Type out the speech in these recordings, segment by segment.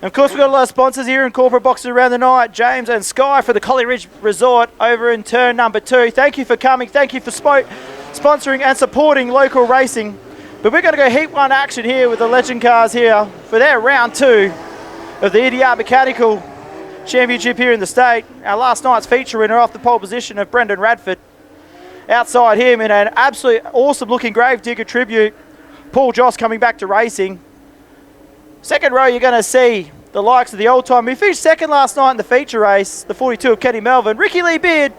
And of course, we've got a lot of sponsors here in corporate boxes around the night. James and Sky for the Collie Ridge Resort over in turn number 2. Thank you for coming. Thank you for sponsoring and supporting local racing. But we're going to go heat 1 action here with the Legend Cars here for their round 2 of the EDR Mechanical Championship here in the state. Our last night's feature winner off the pole position of Brendan Radford. Outside him in an absolutely awesome looking Gravedigger tribute, Paul Joss coming back to racing. Second row, you're going to see the likes of the old time. We finished second last night in the feature race, the 42 of Kenny Melvin. Ricky Lee Beard,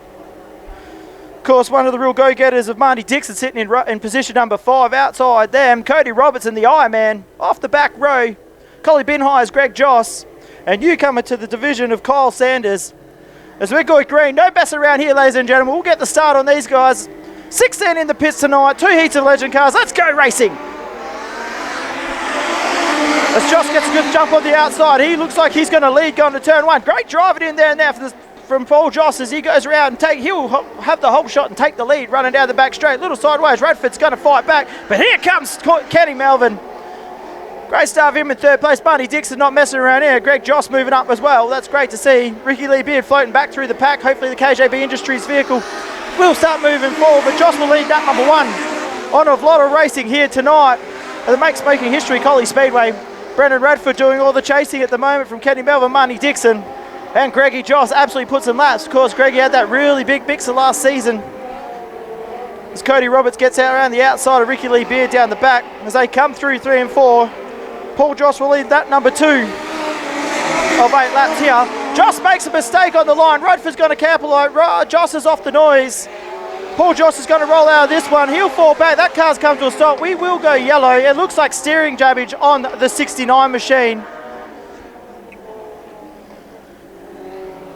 of course, one of the real go-getters of Marty Dixon, sitting in position number 5. Outside them, Cody Robertson, the Ironman. Off the back row, Collie Binhei's Greg Joss. And newcomer to the division of Kyle Sanders. As we're going green, no mess around here, ladies and gentlemen. We'll get the start on these guys. 16 in the pits tonight, 2 heats of Legend Cars. Let's go racing. As Josh gets a good jump on the outside, he looks like he's going to lead going to turn 1. Great driving in there now from Paul Joss as he goes around and he'll have the whole shot and take the lead running down the back straight. Little sideways, Radford's going to fight back, but here comes Kenny Melvin. Great start of him in third place. Barney Dixon not messing around here. Greg Joss moving up as well. That's great to see. Ricky Lee Beard floating back through the pack. Hopefully the KJB Industries vehicle will start moving forward, but Joss will lead that number 1 on a lot of racing here tonight. And the makes making history, Collie Speedway. Brendan Radford doing all the chasing at the moment from Kenny Melvin, Marnie Dixon, and Greggy Joss absolutely put some laps. Of course, Greggy had that really big mixer last season. As Cody Roberts gets out around the outside of Ricky Lee Beard down the back. As they come through 3 and 4, Paul Joss will lead that number 2 of 8 laps here. Joss makes a mistake on the line. Radford's going to capitalise. Joss is off the noise. Paul Joss is going to roll out of this one. He'll fall back. That car's come to a stop. We will go yellow. It looks like steering damage on the 69 machine.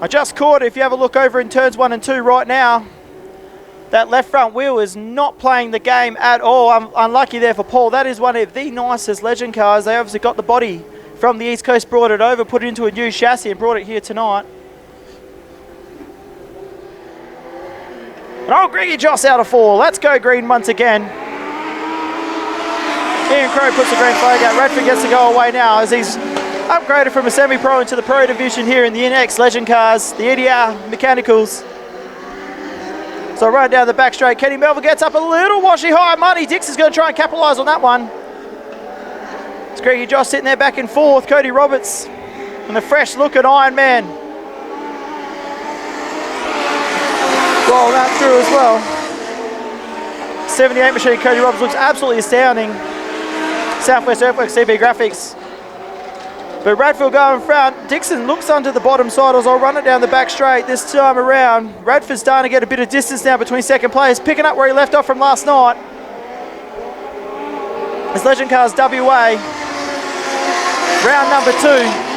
I just caught it. If you have a look over in turns 1 and 2 right now, that left front wheel is not playing the game at all. I'm unlucky there for Paul. That is one of the nicest Legend cars. They obviously got the body from the East Coast, brought it over, put it into a new chassis and brought it here tonight. And old Greggy Joss out of 4. Let's go green once again. Ian Crow puts the green flag out. Radford gets to go away now as he's upgraded from a semi-pro into the pro division here in the NX Legend cars, the EDR Mechanicals. So right down the back straight, Kenny Melvin gets up a little washy high. Marty Dix is going to try and capitalise on that one. It's Greggy Joss sitting there back and forth. Cody Roberts and a fresh look at Iron Man. Roll that through as well. 78 machine Cody Roberts looks absolutely astounding. Southwest Earthworks CB graphics. But Radford going in front. Dixon looks under the bottom side as I'll run it down the back straight this time around. Radford's starting to get a bit of distance now between second players, picking up where he left off from last night. It's Legend Cars WA. Round number 2.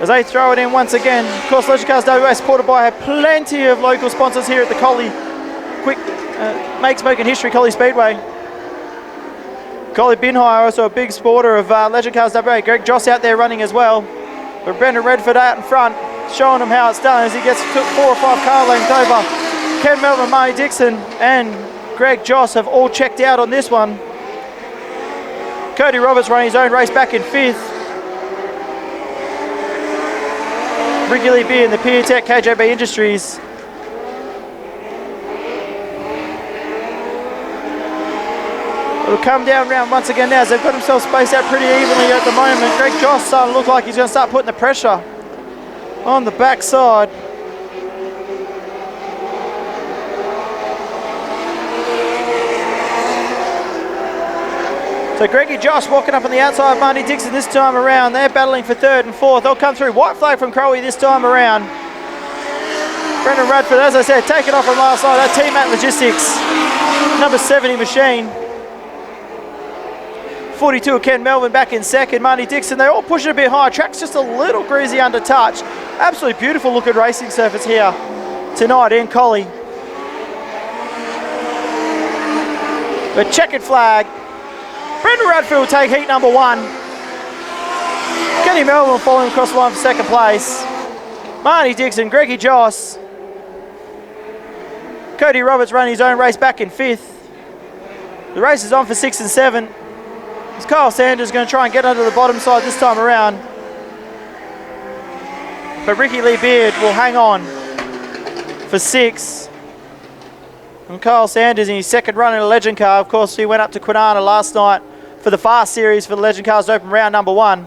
As they throw it in once again. Of course, Legend Cars WA supported by plenty of local sponsors here at the Collie makes smoking history, Collie Speedway. Collie Binhai, also a big supporter of Legend Cars WA. Greg Joss out there running as well. But Brendan Radford out in front, showing him how it's done as he gets 4 or 5 car lengths over. Ken Melvin, Marty Dixon and Greg Joss have all checked out on this one. Cody Roberts running his own race back in 5th. Ricky Lee Beer in the PureTech KJB Industries. It'll come down round once again now as they've got themselves spaced out pretty evenly at the moment. Greg Joss starting to look like he's going to start putting the pressure on the backside. So Greggy Joss walking up on the outside of Marty Dixon this time around. They're battling for 3rd and 4th. They'll come through. White flag from Crowley this time around. Brendan Radford, as I said, taken off from last night. That Team At Logistics, number 70 machine. 42 of Ken Melvin back in 2nd. Marty Dixon, they all pushing a bit high. Track's just a little greasy under touch. Absolutely beautiful looking racing surface here tonight in Collie. But checkered flag. Brendan Radford will take heat number 1. Kenny Melvin will follow him across the line for 2nd place. Marty Dixon, Greggy Joss. Cody Roberts running his own race back in 5th. The race is on for 6 and 7. As Kyle Sanders going to try and get under the bottom side this time around. But Ricky Lee Beard will hang on for 6. And Kyle Sanders in his second run in a Legend car. Of course, he went up to Kwinana last night for the Fast Series for the Legend Cars Open round number 1.